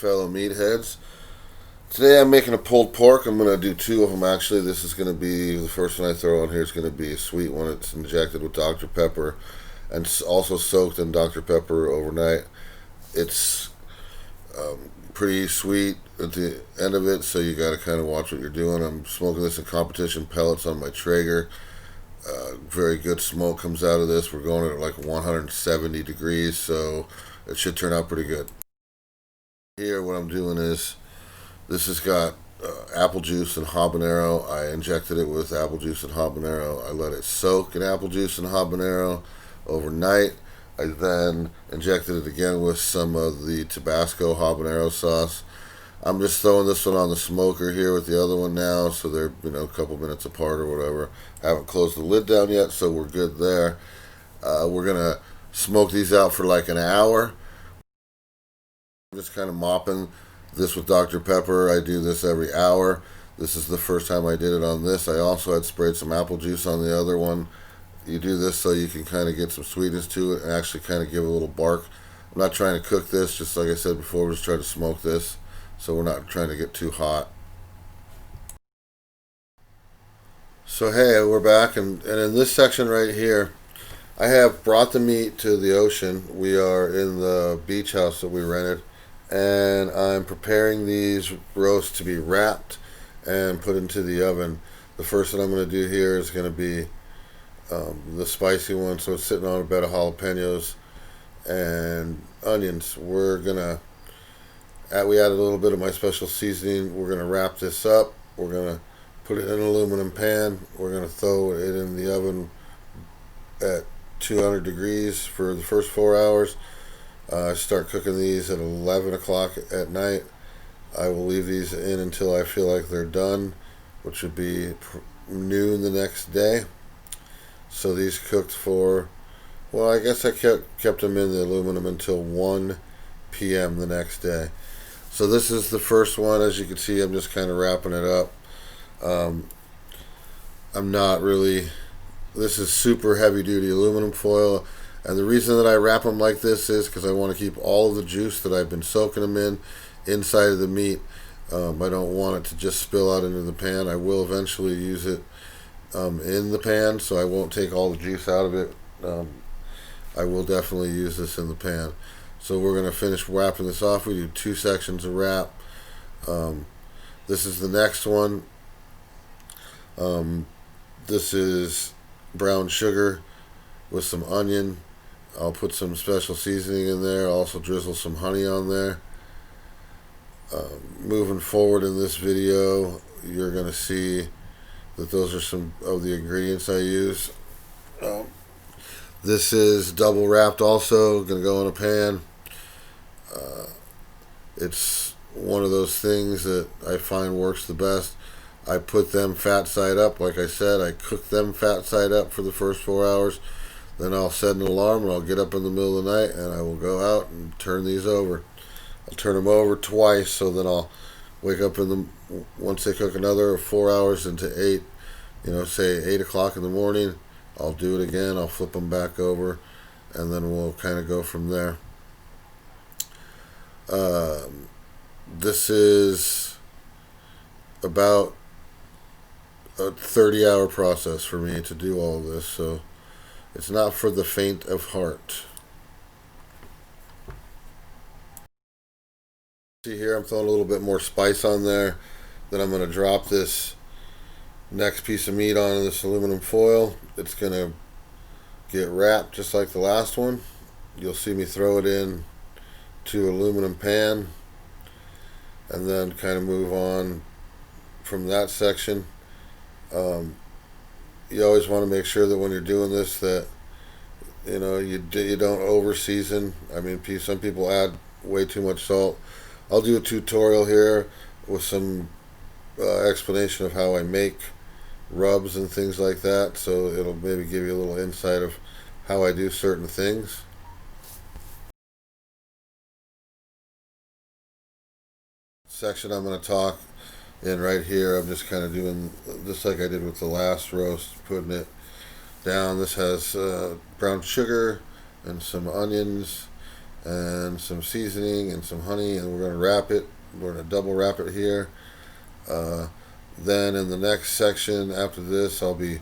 fellow meatheads. Today I'm making a pulled pork. I'm going to do two of them actually. This is going to be, the first one I throw on here is going to be a sweet one. It's injected with Dr. Pepper and also soaked in Dr. Pepper overnight. It's pretty sweet at the end of it, so you got to kind of watch what you're doing. I'm smoking this in competition pellets on my Traeger. Very good smoke comes out of this. We're going at like 170 degrees, so it should turn out pretty good. Here what I'm doing is, this has got apple juice and habanero. I injected it with apple juice and habanero. I let it soak in apple juice and habanero overnight. I then injected it again with some of the Tabasco habanero sauce. I'm just throwing this one on the smoker here with the other one now, so they're a couple minutes apart or whatever. I haven't closed the lid down yet, so we're good there. We're gonna smoke these out for like an hour. I'm just kind of mopping this with Dr. Pepper. I do this every hour. This is the first time I did it on this. I also had sprayed some apple juice on the other one. You do this so you can kind of get some sweetness to it and actually kind of give a little bark. I'm not trying to cook this, just like I said before, we're just trying to smoke this, so we're not trying to get too hot. So hey, we're back, and in this section right here, I have brought the meat to the ocean. We are in the beach house that we rented, and I'm preparing these roasts to be wrapped and put into the oven. The first thing I'm going to do here is going to be the spicy one, so it's sitting on a bed of jalapenos and onions. We added a little bit of my special seasoning. We're going to wrap this up. We're going to put it in an aluminum pan. We're going to throw it in the oven at 200 degrees for the first 4 hours. I start cooking these at 11 o'clock at night. I will leave these in until I feel like they're done, which would be noon the next day. So these cooked for, well, I guess I kept them in the aluminum until 1 p.m. the next day. So this is the first one. As you can see, I'm just kind of wrapping it up. I'm not really, this is super heavy duty aluminum foil, and the reason that I wrap them like this is because I want to keep all of the juice that I've been soaking them in inside of the meat. I don't want it to just spill out into the pan. I will eventually use it in the pan, so I won't take all the juice out of it. I will definitely use this in the pan. So we're going to finish wrapping this off. We do 2 sections of wrap. This is the next one. This is brown sugar with some onion. I'll put some special seasoning in there. I'll also drizzle some honey on there. Moving forward in this video, you're going to see that those are some of the ingredients I use. This is double wrapped also, going to go in a pan. It's one of those things that I find works the best. I put them fat side up, like I said. I cook them fat side up for the first 4 hours. Then I'll set an alarm and I'll get up in the middle of the night and I will go out and turn these over. I'll turn them over twice, so then I'll wake up once they cook another 4 hours into 8, say 8 o'clock in the morning, I'll do it again. I'll flip them back over, and then we'll kind of go from there. This is about a 30-hour process for me to do all of this, so it's not for the faint of heart. See here, I'm throwing a little bit more spice on there. Then I'm going to drop this next piece of meat on this aluminum foil. It's going to get wrapped just like the last one. You'll see me throw it in to aluminum pan and then kind of move on from that section. You always want to make sure that when you're doing this that you don't over season. I mean, some people add way too much salt. I'll do a tutorial here with some explanation of how I make rubs and things like that, so it'll maybe give you a little insight of how I do certain things. Section I'm going to talk in right here, I'm just kind of doing just like I did with the last roast, putting it down. This has brown sugar and some onions and some seasoning and some honey, and we're going to wrap it. We're going to double wrap it here. Then in the next section after this, I'll be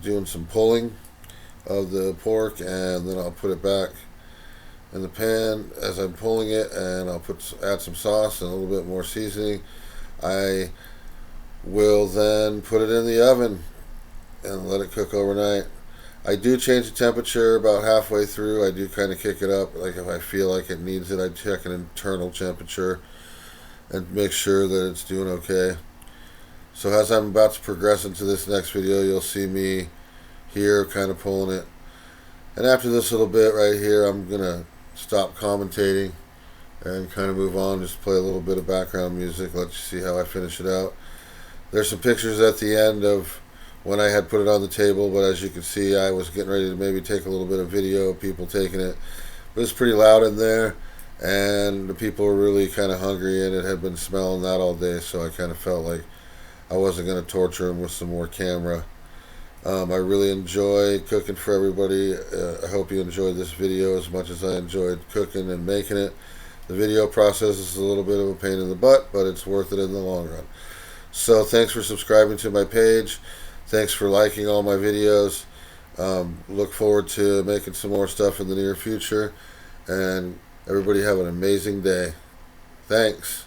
doing some pulling of the pork, and then I'll put it back in the pan as I'm pulling it, and I'll add some sauce and a little bit more seasoning. I will then put it in the oven and let it cook overnight. I do change the temperature about halfway through. I do kind of kick it up. Like if I feel like it needs it, I check an internal temperature and make sure that it's doing okay. So as I'm about to progress into this next video, you'll see me here kind of pulling it. And after this little bit right here, I'm going to stop commentating and kind of move on. Just play a little bit of background music, let you see how I finish it out. There's some pictures at the end of when I had put it on the table, but as you can see, I was getting ready to maybe take a little bit of video of people taking it. But it's pretty loud in there, and the people were really kind of hungry, and it had been smelling that all day, so I kind of felt like I wasn't going to torture them with some more camera. I really enjoy cooking for everybody. I hope you enjoyed this video as much as I enjoyed cooking and making it. The video process is a little bit of a pain in the butt, but it's worth it in the long run. So thanks for subscribing to my page. Thanks for liking all my videos. Look forward to making some more stuff in the near future. And everybody have an amazing day. Thanks.